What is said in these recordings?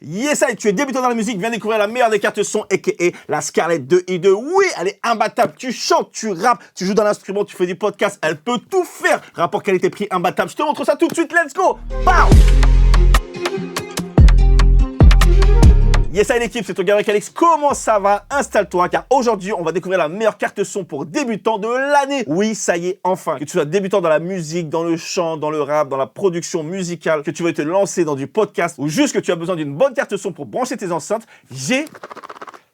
Yes, tu es débutant dans la musique, viens découvrir la meilleure des cartes son, aka la Scarlett 2i2. Oui, elle est imbattable, tu chantes, tu rappes, tu joues dans l'instrument, tu fais du podcast, elle peut tout faire. Rapport qualité-prix imbattable, je te montre ça tout de suite, let's go. Pow. Yes, l'équipe, c'est ton gars avec Alex. Comment ça va? Installe-toi, car aujourd'hui, on va découvrir la meilleure carte son pour débutants de l'année. Oui, ça y est, enfin. Que tu sois débutant dans la musique, dans le chant, dans le rap, dans la production musicale, que tu veux te lancer dans du podcast, ou juste que tu as besoin d'une bonne carte son pour brancher tes enceintes, j'ai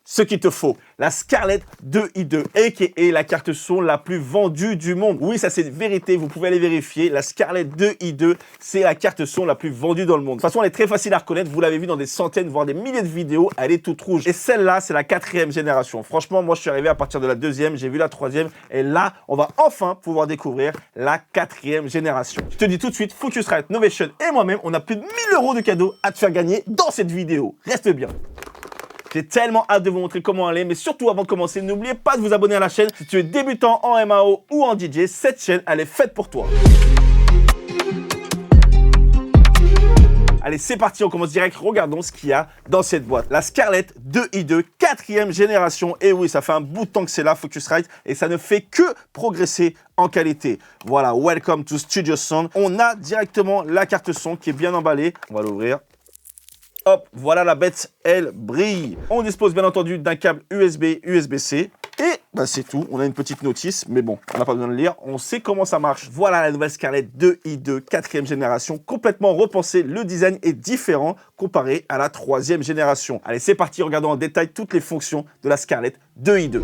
ce qu'il te faut, la Scarlett 2i2, aka la carte son la plus vendue du monde. Oui, ça c'est vérité, vous pouvez aller vérifier. La Scarlett 2i2, c'est la carte son la plus vendue dans le monde. De toute façon, elle est très facile à reconnaître, vous l'avez vu dans des centaines, voire des milliers de vidéos, elle est toute rouge. Et celle-là, c'est la 4e génération. Franchement, moi je suis arrivé à partir de la 2e, j'ai vu la 3e, et là, on va enfin pouvoir découvrir la 4e génération. Je te dis tout de suite, Focusrite, Novation et moi-même, on a plus de 1000 € de cadeaux à te faire gagner dans cette vidéo. Reste bien. J'ai tellement hâte de vous montrer comment elle est, mais surtout avant de commencer, n'oubliez pas de vous abonner à la chaîne. Si tu es débutant en MAO ou en DJ, cette chaîne, elle est faite pour toi. Allez, c'est parti, on commence direct. Regardons ce qu'il y a dans cette boîte. La Scarlett 2i2, 4e génération. Et oui, ça fait un bout de temps que c'est là, Focusrite, et ça ne fait que progresser en qualité. Voilà, welcome to Studio Sound. On a directement la carte son qui est bien emballée. On va l'ouvrir. Hop, voilà la bête, elle brille. On dispose bien entendu d'un câble USB, USB-C. Et bah, c'est tout, on a une petite notice, mais bon, on n'a pas besoin de lire, on sait comment ça marche. Voilà la nouvelle Scarlett 2i2, 4e génération, complètement repensée. Le design est différent comparé à la 3e génération. Allez, c'est parti, regardons en détail toutes les fonctions de la Scarlett 2i2.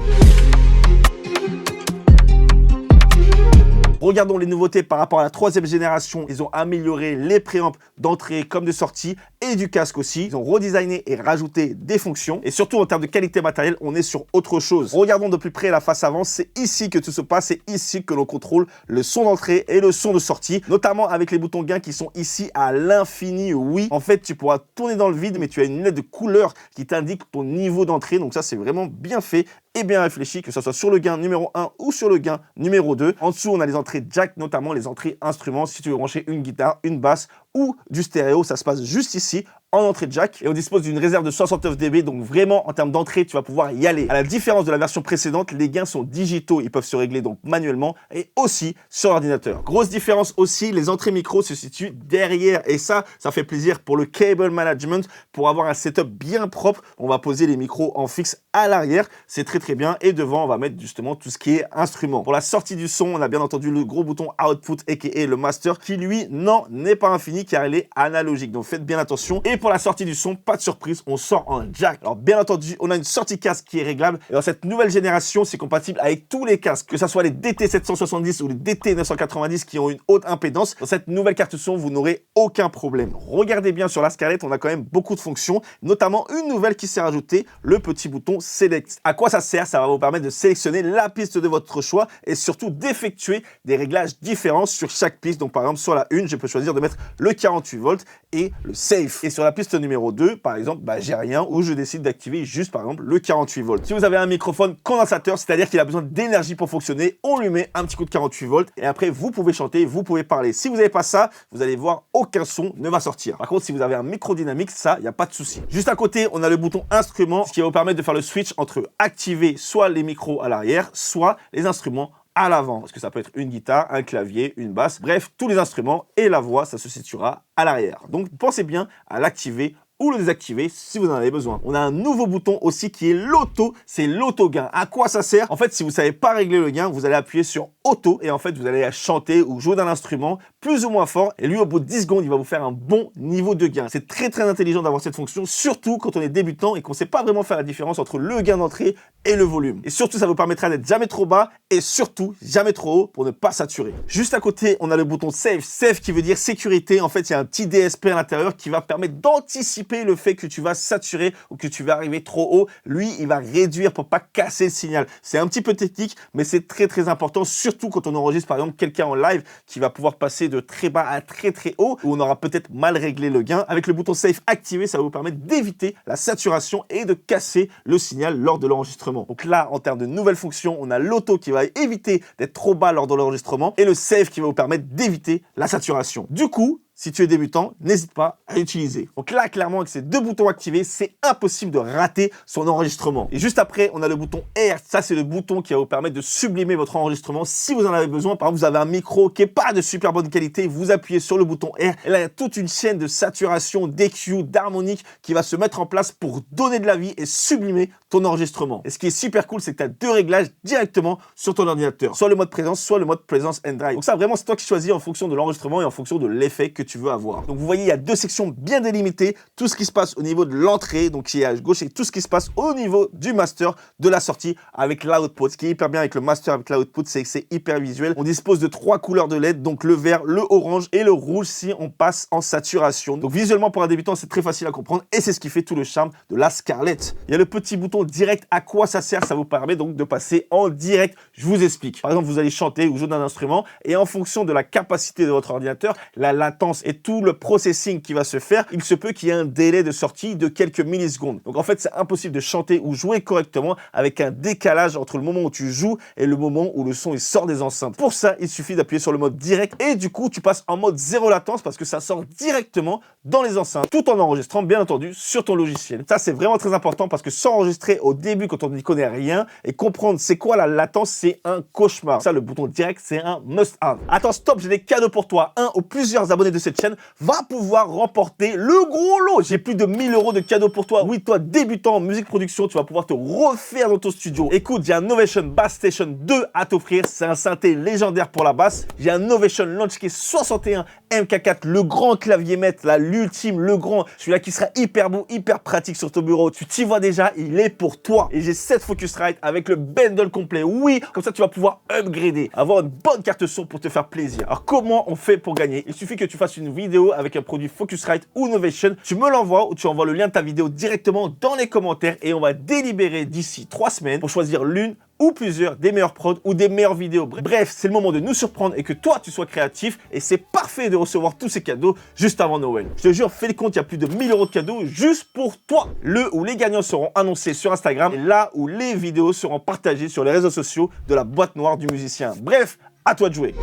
Regardons les nouveautés par rapport à la 3e génération. Ils ont amélioré les préamps d'entrée comme de sortie et du casque aussi. Ils ont redesigné et rajouté des fonctions. Et surtout en termes de qualité matérielle, on est sur autre chose. Regardons de plus près la face avant. C'est ici que tout se passe. C'est ici que l'on contrôle le son d'entrée et le son de sortie. Notamment avec les boutons gain qui sont ici à l'infini. Oui, en fait, tu pourras tourner dans le vide, mais tu as une lunette de couleur qui t'indique ton niveau d'entrée. Donc ça, c'est vraiment bien fait et bien réfléchi, que ce soit sur le gain numéro 1 ou sur le gain numéro 2. En dessous, on a les entrées jack, notamment les entrées instruments. Si tu veux brancher une guitare, une basse ou du stéréo, ça se passe juste ici en entrée jack, et on dispose d'une réserve de 69 dB, donc vraiment en termes d'entrée tu vas pouvoir y aller. À la différence de la version précédente, les gains sont digitaux, ils peuvent se régler donc manuellement et aussi sur ordinateur. Grosse différence aussi, les entrées micro se situent derrière, et ça fait plaisir pour le cable management. Pour avoir un setup bien propre, on va poser les micros en fixe à l'arrière, c'est très bien, et devant on va mettre justement tout ce qui est instrument. Pour la sortie du son, on a bien entendu le gros bouton output aka le master, qui lui n'en est pas infini car il est analogique, donc faites bien attention. Et pour la sortie du son, pas de surprise, on sort en jack. Alors bien entendu, on a une sortie casque qui est réglable, et dans cette nouvelle génération, c'est compatible avec tous les casques, que ce soit les DT770 ou les DT990 qui ont une haute impédance. Dans cette nouvelle carte son, vous n'aurez aucun problème. Regardez bien sur la Scarlett, on a quand même beaucoup de fonctions, notamment une nouvelle qui s'est rajoutée, le petit bouton Select. À quoi ça sert? Ça va vous permettre de sélectionner la piste de votre choix et surtout d'effectuer des réglages différents sur chaque piste. Donc par exemple, sur la 1, je peux choisir de mettre le 48 volts et le safe. Et sur la piste numéro 2, par exemple, j'ai rien, ou je décide d'activer juste par exemple le 48 volts. Si vous avez un microphone condensateur, c'est-à-dire qu'il a besoin d'énergie pour fonctionner, on lui met un petit coup de 48 volts et après vous pouvez chanter, vous pouvez parler. Si vous n'avez pas ça, vous allez voir aucun son ne va sortir. Par contre, si vous avez un micro dynamique, ça, il n'y a pas de souci. Juste à côté, on a le bouton instrument, ce qui va vous permettre de faire le switch entre activer soit les micros à l'arrière, soit les instruments à l'avant, parce que ça peut être une guitare, un clavier, une basse, bref, tous les instruments, et la voix, ça se situera à l'arrière. Donc pensez bien à l'activer ou le désactiver si vous en avez besoin. On a un nouveau bouton aussi qui est l'auto, c'est l'auto-gain. À quoi ça sert? En fait, si vous ne savez pas régler le gain, vous allez appuyer sur auto et en fait, vous allez chanter ou jouer d'un instrument plus ou moins fort, et lui, au bout de 10 secondes, il va vous faire un bon niveau de gain. C'est très intelligent d'avoir cette fonction, surtout quand on est débutant et qu'on ne sait pas vraiment faire la différence entre le gain d'entrée et le volume. Et surtout, ça vous permettra d'être jamais trop bas et surtout jamais trop haut pour ne pas saturer. Juste à côté, on a le bouton Safe. Safe qui veut dire sécurité. En fait, il y a un petit DSP à l'intérieur qui va permettre d'anticiper le fait que tu vas saturer ou que tu vas arriver trop haut. Lui, il va réduire pour pas casser le signal. C'est un petit peu technique, mais c'est très important, surtout quand on enregistre par exemple quelqu'un en live qui va pouvoir passer de très bas à très haut, où on aura peut-être mal réglé le gain. Avec le bouton Safe activé, ça va vous permettre d'éviter la saturation et de casser le signal lors de l'enregistrement. Donc là, en termes de nouvelles fonctions, on a l'auto qui va éviter d'être trop bas lors de l'enregistrement et le Safe qui va vous permettre d'éviter la saturation. Du coup, si tu es débutant, n'hésite pas à l'utiliser. Donc là, clairement, avec ces deux boutons activés, c'est impossible de rater son enregistrement. Et juste après, on a le bouton R. Ça, c'est le bouton qui va vous permettre de sublimer votre enregistrement si vous en avez besoin. Par exemple, vous avez un micro qui n'est pas de super bonne qualité, vous appuyez sur le bouton R. Et là, il y a toute une chaîne de saturation, d'EQ, d'harmonique qui va se mettre en place pour donner de la vie et sublimer ton enregistrement. Et ce qui est super cool, c'est que tu as deux réglages directement sur ton ordinateur. Soit le mode présence, soit le mode présence and drive. Donc ça, vraiment, c'est toi qui choisis en fonction de l'enregistrement et en fonction de l'effet que tu veux avoir. Donc vous voyez, il y a deux sections bien délimitées. Tout ce qui se passe au niveau de l'entrée, donc qui est à gauche, et tout ce qui se passe au niveau du master, de la sortie avec l'output. Ce qui est hyper bien avec le master, avec l'output, c'est que c'est hyper visuel. On dispose de 3 couleurs de LED, donc le vert, le orange et le rouge si on passe en saturation. Donc visuellement, pour un débutant, c'est très facile à comprendre et c'est ce qui fait tout le charme de la Scarlett. Il y a le petit bouton direct. À quoi ça sert? Ça vous permet donc de passer en direct. Je vous explique. Par exemple, vous allez chanter ou jouer d'un instrument et en fonction de la capacité de votre ordinateur, la latence et tout le processing qui va se faire, il se peut qu'il y ait un délai de sortie de quelques millisecondes. Donc en fait, c'est impossible de chanter ou jouer correctement avec un décalage entre le moment où tu joues et le moment où le son il sort des enceintes. Pour ça, il suffit d'appuyer sur le mode direct et du coup, tu passes en mode zéro latence parce que ça sort directement dans les enceintes tout en enregistrant, bien entendu, sur ton logiciel. Ça, c'est vraiment très important parce que s'enregistrer au début quand on n'y connaît rien et comprendre c'est quoi la latence, c'est un cauchemar. Ça, le bouton direct, c'est un must-have. Attends, stop, j'ai des cadeaux pour toi. Un ou plusieurs abonnés de cette chaîne va pouvoir remporter le gros lot. J'ai plus de 1000 € de cadeaux pour toi. Oui, toi, débutant en musique production, tu vas pouvoir te refaire dans ton studio. Écoute, j'ai un Novation Bass Station 2 à t'offrir. C'est un synthé légendaire pour la basse. J'ai un Novation Launchkey 61 MK4, le grand clavier maître, là, l'ultime, le grand, celui-là qui sera hyper beau, hyper pratique sur ton bureau. Tu t'y vois déjà, il est pour toi. Et j'ai 7 Focusrite avec le bundle complet. Oui, comme ça, tu vas pouvoir upgrader, avoir une bonne carte son pour te faire plaisir. Alors, comment on fait pour gagner? Il suffit que tu fasses une vidéo avec un produit Focusrite ou Novation. Tu me l'envoies ou tu envoies le lien de ta vidéo directement dans les commentaires et on va délibérer d'ici 3 semaines pour choisir l'une ou plusieurs des meilleurs prods ou des meilleures vidéos. Bref, c'est le moment de nous surprendre et que toi, tu sois créatif et c'est parfait de recevoir tous ces cadeaux juste avant Noël. Je te jure, fais le compte, il y a plus de 1000 € de cadeaux juste pour toi. Le ou les gagnants seront annoncés sur Instagram et là où les vidéos seront partagées sur les réseaux sociaux de la boîte noire du musicien. Bref, à toi de jouer.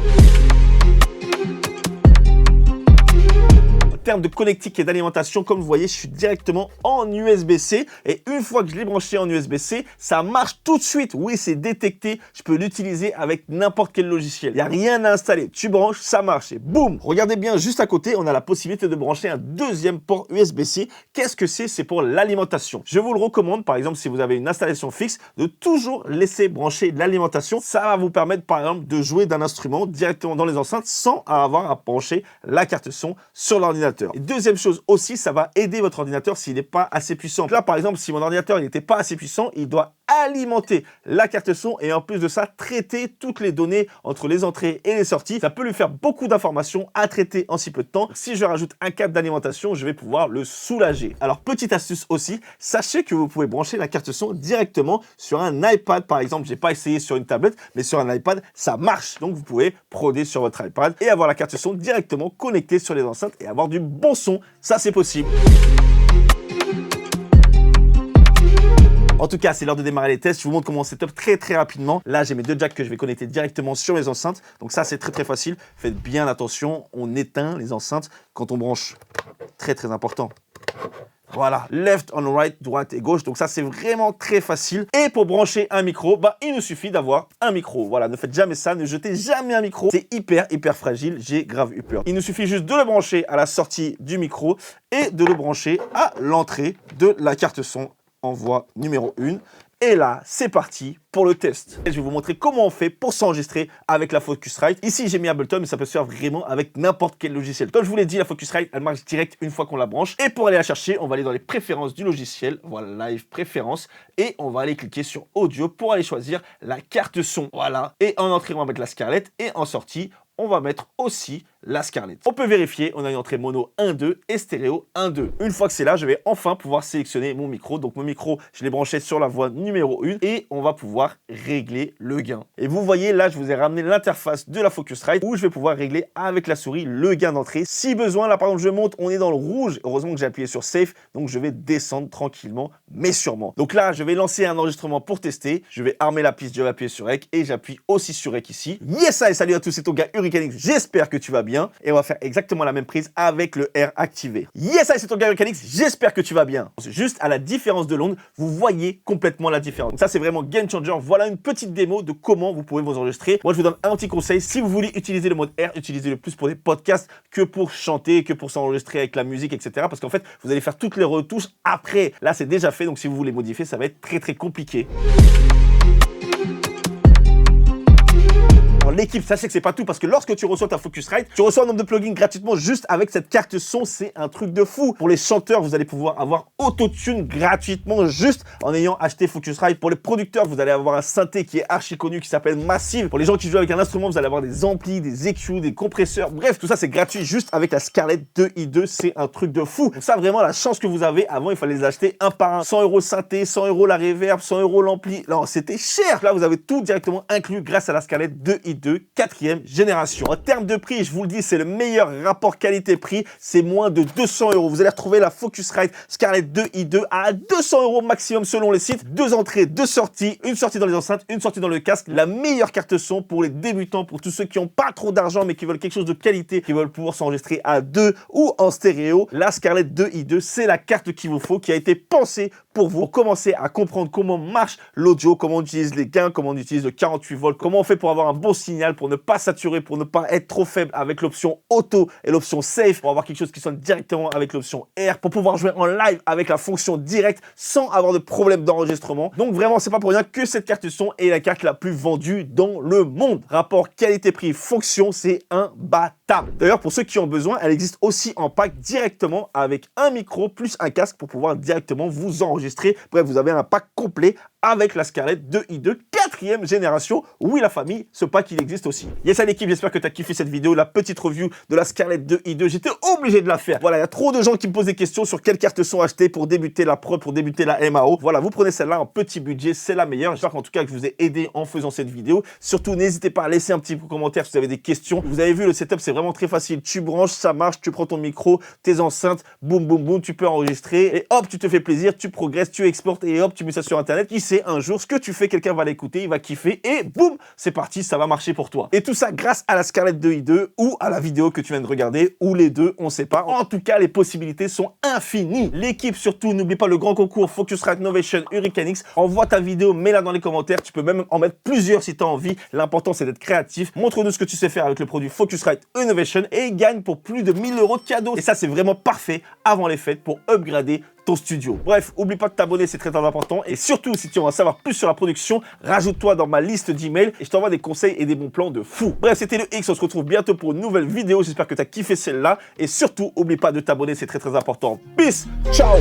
En termes de connectique et d'alimentation, comme vous voyez, je suis directement en USB-C et une fois que je l'ai branché en USB-C, ça marche tout de suite. Oui, c'est détecté, je peux l'utiliser avec n'importe quel logiciel. Il n'y a rien à installer, tu branches, ça marche et boum. Regardez bien, juste à côté, on a la possibilité de brancher un deuxième port USB-C. Qu'est-ce que c'est? C'est pour l'alimentation. Je vous le recommande, par exemple, si vous avez une installation fixe, de toujours laisser brancher l'alimentation. Ça va vous permettre, par exemple, de jouer d'un instrument directement dans les enceintes sans avoir à brancher la carte son sur l'ordinateur. Et deuxième chose aussi, ça va aider votre ordinateur s'il n'est pas assez puissant. Là, par exemple, si mon ordinateur n'était pas assez puissant, il doit alimenter la carte son et en plus de ça, traiter toutes les données entre les entrées et les sorties. Ça peut lui faire beaucoup d'informations à traiter en si peu de temps. Si je rajoute un câble d'alimentation, je vais pouvoir le soulager. Alors, petite astuce aussi, sachez que vous pouvez brancher la carte son directement sur un iPad. Par exemple, j'ai pas essayé sur une tablette, mais sur un iPad, ça marche. Donc, vous pouvez proder sur votre iPad et avoir la carte son directement connectée sur les enceintes et avoir du bon son. Ça, c'est possible. En tout cas, c'est l'heure de démarrer les tests. Je vous montre comment on setup très rapidement. Là, j'ai mes deux jacks que je vais connecter directement sur mes enceintes. Donc ça, c'est très facile. Faites bien attention. On éteint les enceintes quand on branche. Très important. Voilà, left on right, droite et gauche. Donc ça, c'est vraiment très facile. Et pour brancher un micro, il nous suffit d'avoir un micro. Voilà, ne faites jamais ça, ne jetez jamais un micro. C'est hyper fragile, j'ai grave eu peur. Il nous suffit juste de le brancher à la sortie du micro et de le brancher à l'entrée de la carte son en voie numéro 1. Et là, c'est parti pour le test. Et je vais vous montrer comment on fait pour s'enregistrer avec la Focusrite. Ici, j'ai mis Ableton, mais ça peut se faire vraiment avec n'importe quel logiciel. Comme je vous l'ai dit, la Focusrite, elle marche direct une fois qu'on la branche. Et pour aller la chercher, on va aller dans les préférences du logiciel. Voilà, Live Préférences. Et on va aller cliquer sur Audio pour aller choisir la carte son. Voilà. Et en entrée, on va mettre la Scarlett. Et en sortie, on va mettre aussi la Scarlett. On peut vérifier, on a une entrée mono 1-2 et stéréo 1-2. Une fois que c'est là, je vais enfin pouvoir sélectionner mon micro. Donc mon micro, je l'ai branché sur la voie numéro 1 et on va pouvoir régler le gain. Et vous voyez, là, je vous ai ramené l'interface de la Focusrite où je vais pouvoir régler avec la souris le gain d'entrée. Si besoin, là par exemple, je monte, on est dans le rouge. Heureusement que j'ai appuyé sur Safe, donc je vais descendre tranquillement, mais sûrement. Donc là, je vais lancer un enregistrement pour tester. Je vais armer la piste, je vais appuyer sur Rec et j'appuie aussi sur Rec ici. Yes, et salut à tous, c'est ton gars Hurricanix. J'espère que tu vas bien. bien. Et on va faire exactement la même prise avec le R activé. Yes, allez, c'est ton gars Eureka-NX, j'espère que tu vas bien. Juste à la différence de l'onde, vous voyez complètement la différence. Donc ça, c'est vraiment game changer. Voilà une petite démo de comment vous pouvez vous enregistrer. Moi, je vous donne un petit conseil. Si vous voulez utiliser le mode R, utilisez-le plus pour des podcasts que pour chanter, que pour s'enregistrer avec la musique, etc. Parce qu'en fait, vous allez faire toutes les retouches après. Là, c'est déjà fait. Donc, si vous voulez modifier, ça va être très, très compliqué. L'équipe, sachez que c'est pas tout parce que lorsque tu reçois ta Focusrite, tu reçois un nombre de plugins gratuitement juste avec cette carte son. C'est un truc de fou. Pour les chanteurs, vous allez pouvoir avoir Autotune gratuitement juste en ayant acheté Focusrite. Pour les producteurs, vous allez avoir un synthé qui est archi connu qui s'appelle Massive. Pour les gens qui jouent avec un instrument, vous allez avoir des amplis, des EQ, des compresseurs. Bref, tout ça c'est gratuit juste avec la Scarlett 2i2. C'est un truc de fou. Donc ça, vraiment, la chance que vous avez. Avant, il fallait les acheter un par un. 100 € synthé, 100 € la reverb, 100 € l'ampli. Non, c'était cher. Là, vous avez tout directement inclus grâce à la Scarlett 2i2. 4e génération. En termes de prix, je vous le dis, c'est le meilleur rapport qualité-prix. C'est moins de 200 €. Vous allez retrouver la Focusrite Scarlett 2i2 à 200 € maximum selon les sites. 2 entrées, 2 sorties, une sortie dans les enceintes, une sortie dans le casque. La meilleure carte son pour les débutants, pour tous ceux qui n'ont pas trop d'argent mais qui veulent quelque chose de qualité, qui veulent pouvoir s'enregistrer à 2 ou en stéréo. La Scarlett 2i2, c'est la carte qu'il vous faut, qui a été pensée pour vous, pour commencer à comprendre comment marche l'audio, comment on utilise les gains, comment on utilise le 48 volts, comment on fait pour avoir un bon signal, pour ne pas saturer, pour ne pas être trop faible avec l'option auto et l'option safe, pour avoir quelque chose qui sonne directement avec l'option R, pour pouvoir jouer en live avec la fonction direct sans avoir de problème d'enregistrement. Donc vraiment, c'est pas pour rien que cette carte son est la carte la plus vendue dans le monde. Rapport qualité-prix fonction, c'est imbattable. D'ailleurs, pour ceux qui ont besoin, elle existe aussi en pack directement avec un micro plus un casque pour pouvoir directement vous enregistrer. Bref, vous avez un pack complet avec la Scarlett 2i2 4e génération. Oui, la famille, ce pack, il existe aussi. Yes, à l'équipe, j'espère que tu as kiffé cette vidéo, la petite review de la Scarlett 2i2. J'étais obligé de la faire. Voilà, il y a trop de gens qui me posent des questions sur quelle carte son acheter pour débuter la prod, pour débuter la MAO. Voilà, vous prenez celle-là en petit budget, c'est la meilleure. J'espère qu'en tout cas, que je vous ai aidé en faisant cette vidéo. Surtout, n'hésitez pas à laisser un petit commentaire si vous avez des questions. Vous avez vu, le setup, c'est vraiment très facile. Tu branches, ça marche, tu prends ton micro, tes enceintes, boum, boum, boum, tu peux enregistrer. Et hop, tu te fais plaisir, tu progresses, tu exportes et hop, tu mets ça sur Internet. Qui sait, un jour, ce que tu fais, quelqu'un va l'écouter, il va kiffer et boum, c'est parti, ça va marcher pour toi. Et tout ça grâce à la Scarlett 2i2 ou à la vidéo que tu viens de regarder, ou les deux, on sait pas. En tout cas, les possibilités sont infinies. L'équipe, surtout, n'oublie pas le grand concours Focusrite Novation Eureka-NX. Envoie ta vidéo, mets-la dans les commentaires. Tu peux même en mettre plusieurs si tu as envie. L'important, c'est d'être créatif. Montre-nous ce que tu sais faire avec le produit Focusrite Innovation et gagne pour plus de 1000 € de cadeaux. Et ça, c'est vraiment parfait avant les fêtes pour upgrader ton studio. Bref, oublie pas de t'abonner, c'est très important. Et surtout, si tu veux en savoir plus sur la production, rajoute-toi dans ma liste d'emails et je t'envoie des conseils et des bons plans de fou. Bref, c'était le X, on se retrouve bientôt pour une nouvelle vidéo. J'espère que tu as kiffé celle-là. Et surtout, oublie pas de t'abonner, c'est très important. Peace, ciao.